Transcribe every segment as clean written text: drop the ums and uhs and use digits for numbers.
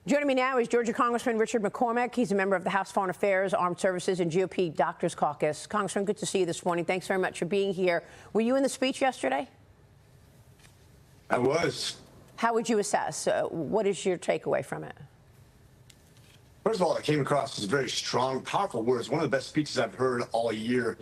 Joining me now is Georgia Congressman Richard McCormick. He's a member of the House Foreign Affairs, Armed Services, and GOP Doctors Caucus. Congressman, good to see you this morning. Thanks very much for being here. Were you in the speech yesterday? I was. How would you assess? What is your takeaway from it? First of all, it came across as very strong, powerful words. One of the best speeches I've heard all year.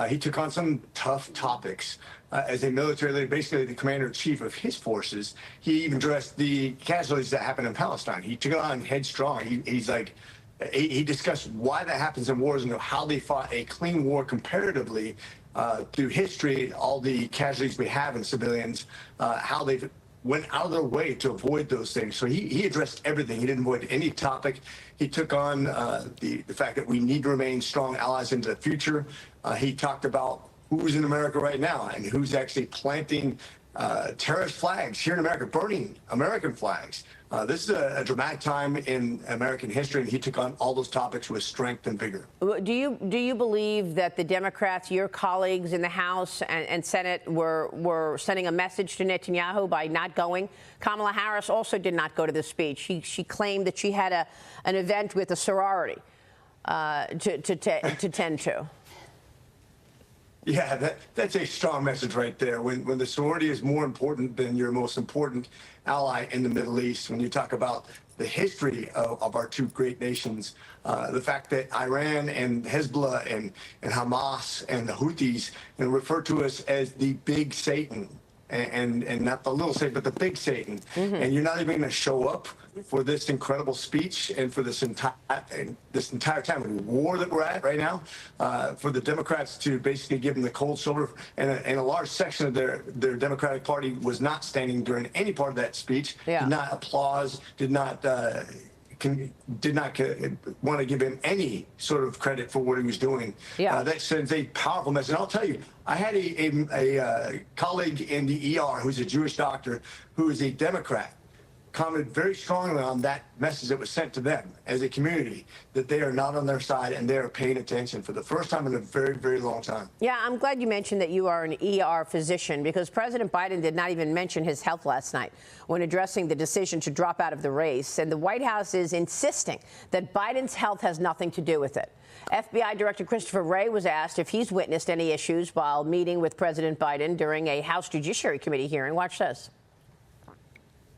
He took on some tough topics. As a military leader, basically the commander-in-chief of his forces, he even addressed the casualties that happened in Palestine. He took it on headstrong. He discussed why that happens in wars and how they fought a clean war comparatively through history, all the casualties we have in civilians, how they've went out of their way to avoid those things. So he addressed everything. He didn't avoid any topic. He took on the fact that we need to remain strong allies into the future. He talked about who's in America right now and who's actually planting terrorist flags here in America, burning American flags. This is a dramatic time in American history, and he took on all those topics with strength and vigor. Do you believe that the Democrats, your colleagues in the House and Senate, were sending a message to Netanyahu by not going? Kamala Harris also did not go to the speech. She claimed that she had an event with a sorority to tend to. Yeah, that's a strong message right there. When the sorority is more important than your most important ally in the Middle East, when you talk about the history of our two great nations, the fact that Iran and Hezbollah and Hamas and the Houthis refer to us as the big Satan, and not the little Satan, but the big Satan. Mm-hmm. And you're not even going to show up for this incredible speech and for this entire time of war that we're at right now, for the Democrats to basically give them the cold shoulder. And a large section of their Democratic Party was not standing during any part of that speech, did not applaud, did not want to give him any sort of credit for what he was doing. Yeah. That sends a powerful message. And I'll tell you, I had a colleague in the ER who's a Jewish doctor who is a Democrat commented very strongly on that message that was sent to them as a community, that they are not on their side and they are paying attention for the first time in a very, very long time. Yeah, I'm glad you mentioned that you are an ER physician, because President Biden did not even mention his health last night when addressing the decision to drop out of the race. And the White House is insisting that Biden's health has nothing to do with it. FBI Director Christopher Wray was asked if he's witnessed any issues while meeting with President Biden during a House Judiciary Committee hearing. Watch this.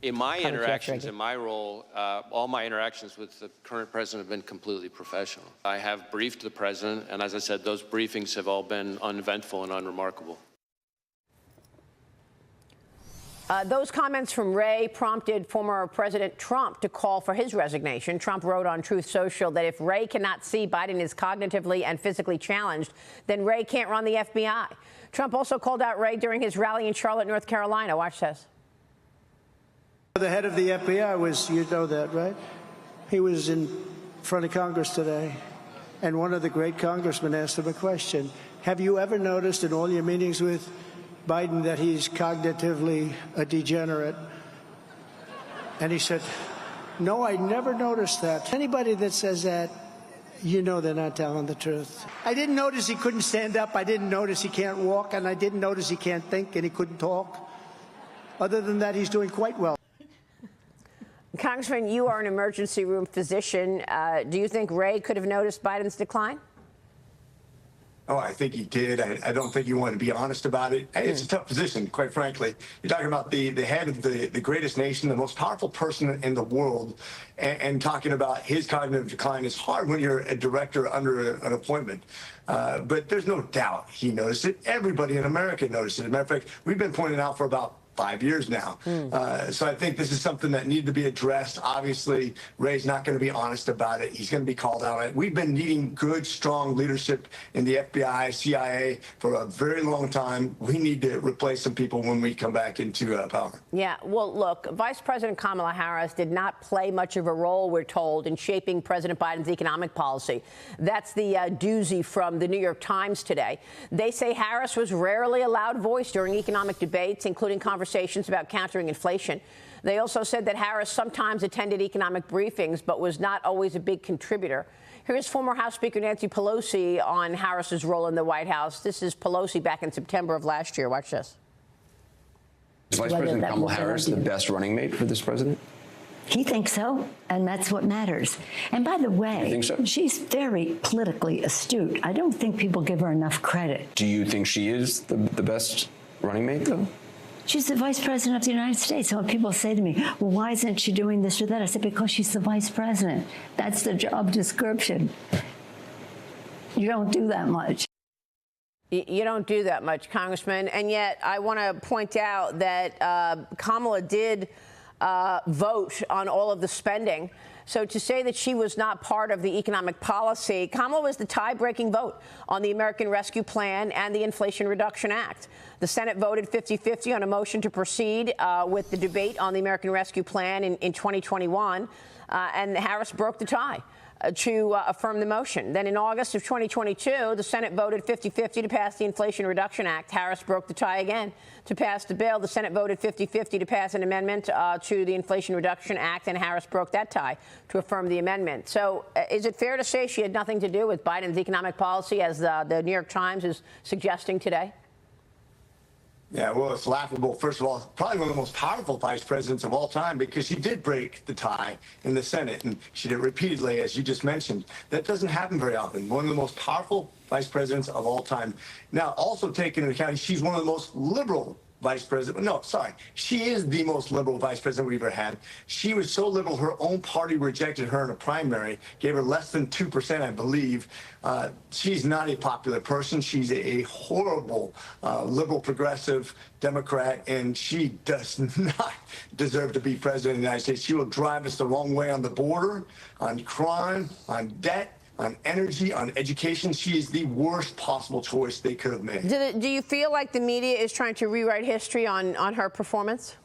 In my interactions, in my role, all my interactions with the current president have been completely professional. I have briefed the president, and as I said, those briefings have all been uneventful and unremarkable. Those comments from Wray prompted former President Trump to call for his resignation. Trump wrote on Truth Social that if Wray cannot see Biden is cognitively and physically challenged, then Wray can't run the FBI. Trump also called out Wray during his rally in Charlotte, North Carolina. Watch this. The head of the FBI was, you know that, right? He was in front of Congress today, and one of the great congressmen asked him a question. Have you ever noticed in all your meetings with Biden that he's cognitively a degenerate? And he said, no, I never noticed that. Anybody that says that, you know they're not telling the truth. I didn't notice he couldn't stand up. I didn't notice he can't walk, and I didn't notice he can't think and he couldn't talk. Other than that, he's doing quite well. Congressman, you are an emergency room physician. Do you think Wray could have noticed Biden's decline? Oh, I think he did. I don't think he wanted to be honest about it. It's a tough position, quite frankly. You're talking about the head of the greatest nation, the most powerful person in the world, and talking about his cognitive decline is hard when you're a director under an appointment. But there's no doubt he noticed it. Everybody in America noticed it. As a matter of fact, we've been pointing out for about 5 years now. So I think this is something that needed to be addressed. Obviously, Wray's not going to be honest about it. He's going to be called out on it. We've been needing good, strong leadership in the FBI, CIA for a very long time. We need to replace some people when we come back into power. Yeah, well, look, Vice President Kamala Harris did not play much of a role, we're told, in shaping President Biden's economic policy. That's the doozy from the New York Times today. They say Harris was rarely a loud voice during economic debates, including conversations about countering inflation. They also said that Harris sometimes attended economic briefings, but was not always a big contributor. Here's former House Speaker Nancy Pelosi on Harris's role in the White House. This is Pelosi back in September of last year. Watch this. Is Vice President Kamala Harris the best running mate for this president? He thinks so, and that's what matters. And by the way, You think so? she's very politically astute. I don't think people give her enough credit. Do you think she is the best running mate, though? She's the vice president of the United States. So when people say to me, well, why isn't she doing this or that? I said, because she's the vice president. That's the job description. You don't do that much. You don't do that much, Congressman. And yet I want to point out that Kamala did vote on all of the spending. So to say that she was not part of the economic policy, Kamala was the tie-breaking vote on the American Rescue Plan and the Inflation Reduction Act. The Senate voted 50-50 on a motion to proceed with the debate on the American Rescue Plan in 2021, and Harris broke the tie to affirm the motion. Then in August of 2022, the Senate voted 50-50 to pass the Inflation Reduction Act. Harris broke the tie again to pass the bill. The Senate voted 50-50 to pass an amendment to the Inflation Reduction Act, and Harris broke that tie to affirm the amendment. So is it fair to say she had nothing to do with Biden's economic policy, as the New York Times is suggesting today? Yeah, well, it's laughable. First of all, probably one of the most powerful vice presidents of all time, because she did break the tie in the Senate, and she did it repeatedly, as you just mentioned. That doesn't happen very often. One of the most powerful vice presidents of all time. Now, also taking into account, she's one of the most liberal vice president. No, sorry. She is the most liberal vice president we've ever had. She was so liberal, her own party rejected her in a primary, gave her less than 2%, I believe. She's not a popular person. She's a horrible liberal progressive Democrat, and she does not deserve to be president of the United States. She will drive us the wrong way on the border, on crime, on debt, on energy, on education. She is the worst possible choice they could have made. Do you feel like the media is trying to rewrite history on her performance?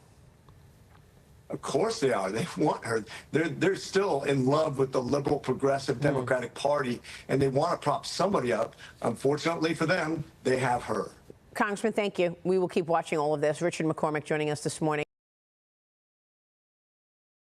Of course they are. They want her. They're still in love with the liberal progressive Democratic Party, and they want to prop somebody up. Unfortunately for them, they have her. Congressman, thank you. We will keep watching all of this. Richard McCormick joining us this morning.